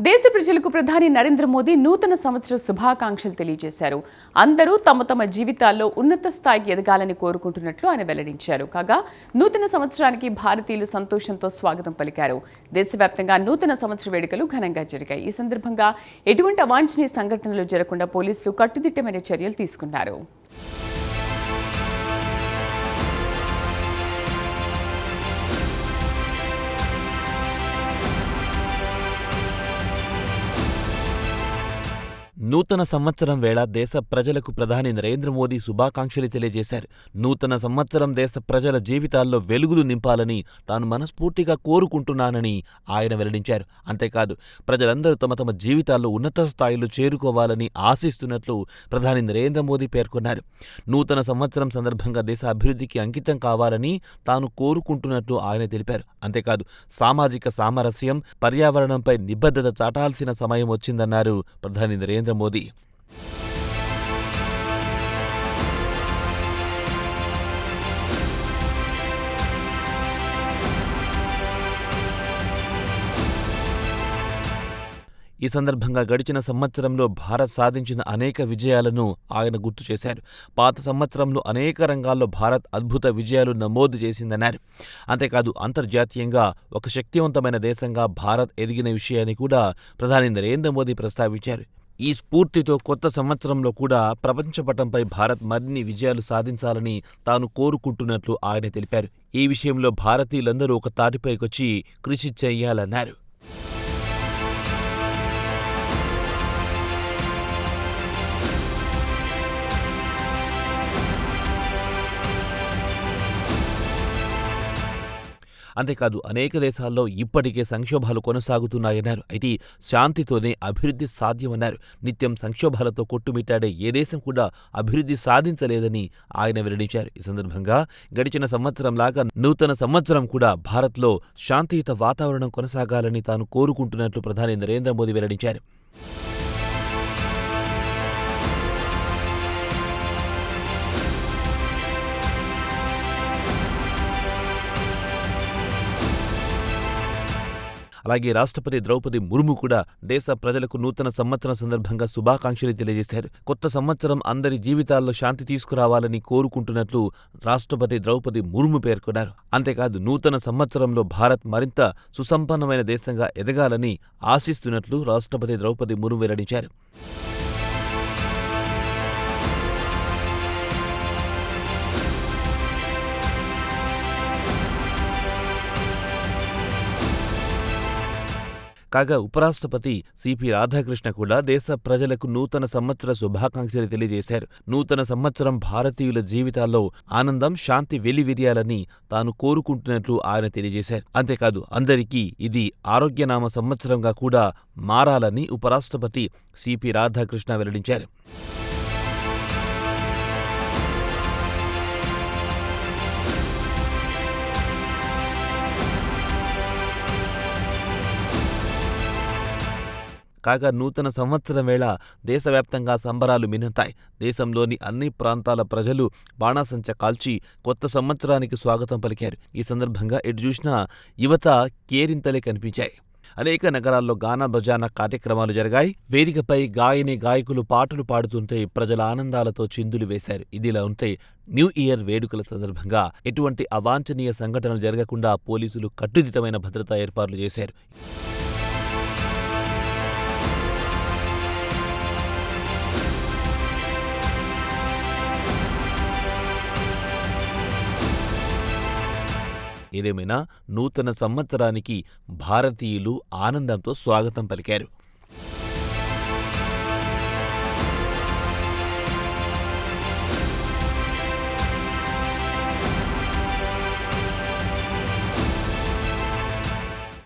దేశ ప్రజలకు ప్రధాని నరేంద్ర మోదీ నూతన సంవత్సర శుభాకాంక్షలు తెలియజేశారు. అందరూ తమ తమ జీవితాల్లో ఉన్నత స్థాయికి ఎదగాలని కోరుకుంటున్నట్లు ఆయన వెల్లడించారు. కాగా నూతన సంవత్సరానికి భారతీయులు సంతోషంతో స్వాగతం పలికారు. దేశవ్యాప్తంగా నూతన సంవత్సర వేడుకలు ఘనంగా జరిగాయి. ఈ సందర్భంగా ఎటువంటి అవాంఛనీయ సంఘటనలు జరగకుండా పోలీసులు కట్టుదిట్టమైన చర్యలు తీసుకున్నారు. నూతన సంవత్సరం వేళ దేశ ప్రజలకు ప్రధాని నరేంద్ర మోదీ శుభాకాంక్షలు తెలియజేశారు. నూతన సంవత్సరం దేశ ప్రజల జీవితాల్లో వెలుగులు నింపాలని తాను మనస్ఫూర్తిగా కోరుకుంటున్నానని ఆయన వెల్లడించారు. అంతేకాదు ప్రజలందరూ తమ తమ జీవితాల్లో ఉన్నత స్థాయిలు చేరుకోవాలని ఆశిస్తున్నట్లు ప్రధాని నరేంద్ర మోదీ పేర్కొన్నారు. నూతన సంవత్సరం సందర్భంగా దేశ అభివృద్ధికి అంకితం కావాలని తాను కోరుకుంటున్నట్లు ఆయన తెలిపారు. అంతేకాదు సామాజిక సామరస్యం, పర్యావరణంపై నిబద్ధత చాటాల్సిన సమయం వచ్చిందన్నారు ప్రధాని నరేంద్ర మోదీ. ఈ సందర్భంగా గడిచిన సంవత్సరంలో భారత్ సాధించిన అనేక విజయాలను ఆయన గుర్తు చేశారు. పాత సంవత్సరంలో అనేక రంగాల్లో భారత్ అద్భుత విజయాలు నమోదు చేసిందన్నారు. అంతేకాదు అంతర్జాతీయంగా ఒక శక్తివంతమైన దేశంగా భారత్ ఎదిగిన విషయాన్ని కూడా ప్రధాని నరేంద్ర మోదీ ప్రస్తావించారు. ఈ స్ఫూర్తితో కొత్త సంవత్సరంలో కూడా ప్రపంచపటంపై భారత్ మరిన్ని విజయాలు సాధించాలని తాను కోరుకుంటున్నట్లు ఆయన తెలిపారు. ఈ విషయంలో భారతీయులందరూ ఒక తాటిపైకొచ్చి కృషి చేయాలన్నారు. అంతేకాదు అనేక దేశాల్లో ఇప్పటికే సంక్షోభాలు కొనసాగుతున్నాయన్నారు. అయితే శాంతితోనే అభివృద్ధి సాధ్యమన్నారు. నిత్యం సంక్షోభాలతో కొట్టుమిట్టాడే ఏ దేశం కూడా అభివృద్ధి సాధించలేదని ఆయన వెల్లడించారు. ఈ సందర్భంగా గడిచిన సంవత్సరంలాగా నూతన సంవత్సరం కూడా భారత్లో శాంతియుత వాతావరణం కొనసాగాలని తాను కోరుకుంటున్నట్లు ప్రధాని నరేంద్ర మోదీ వెల్లడించారు. అలాగే రాష్ట్రపతి ద్రౌపది ముర్ము కూడా దేశ ప్రజలకు నూతన సంవత్సరం సందర్భంగా శుభాకాంక్షలు తెలియజేశారు. కొత్త సంవత్సరం అందరి జీవితాల్లో శాంతి తీసుకురావాలని కోరుకుంటున్నట్లు రాష్ట్రపతి ద్రౌపది ముర్ము పేర్కొన్నారు. అంతేకాదు నూతన సంవత్సరంలో భారత్ మరింత సుసంపన్నమైన దేశంగా ఎదగాలని ఆశిస్తున్నట్లు రాష్ట్రపతి ద్రౌపది ముర్ము వెల్లడించారు. కాగా ఉపరాష్ట్రపతి సిపి రాధాకృష్ణ కూడా దేశ ప్రజలకు నూతన సంవత్సర శుభాకాంక్షలు తెలియజేశారు. నూతన సంవత్సరం భారతీయుల జీవితాల్లో ఆనందం, శాంతి వెల్లివిరియాలని తాను కోరుకుంటున్నట్లు ఆయన తెలియజేశారు. అంతేకాదు అందరికీ ఇది ఆరోగ్యనామ సంవత్సరంగా కూడా మారాలని ఉపరాష్ట్రపతి సిపి రాధాకృష్ణ వెల్లడించారు. కాగా నూతన సంవత్సరం వేళ దేశవ్యాప్తంగా సంబరాలు మిన్నుతాయి. దేశంలోని అన్ని ప్రాంతాల ప్రజలు బాణాసంచా కాల్చి కొత్త సంవత్సరానికి స్వాగతం పలికారు. ఈ సందర్భంగా ఎటు చూసినా యువత కేరింతలే కనిపించాయి. అనేక నగరాల్లో గానా బజానా కార్యక్రమాలు జరిగాయి. వేదికపై గాయకులు పాటలు పాడుతుంటే ప్రజల ఆనందాలతో చిందులు వేశారు. ఇదిలా ఉంటే న్యూ ఇయర్ వేడుకల సందర్భంగా ఎటువంటి అవాంఛనీయ సంఘటనలు జరగకుండా పోలీసులు కట్టుదిట్టమైన భద్రతా ఏర్పాట్లు చేశారు. ఏదేమైనా నూతన సంవత్సరానికి భారతీయులు ఆనందంతో స్వాగతం పలికారు.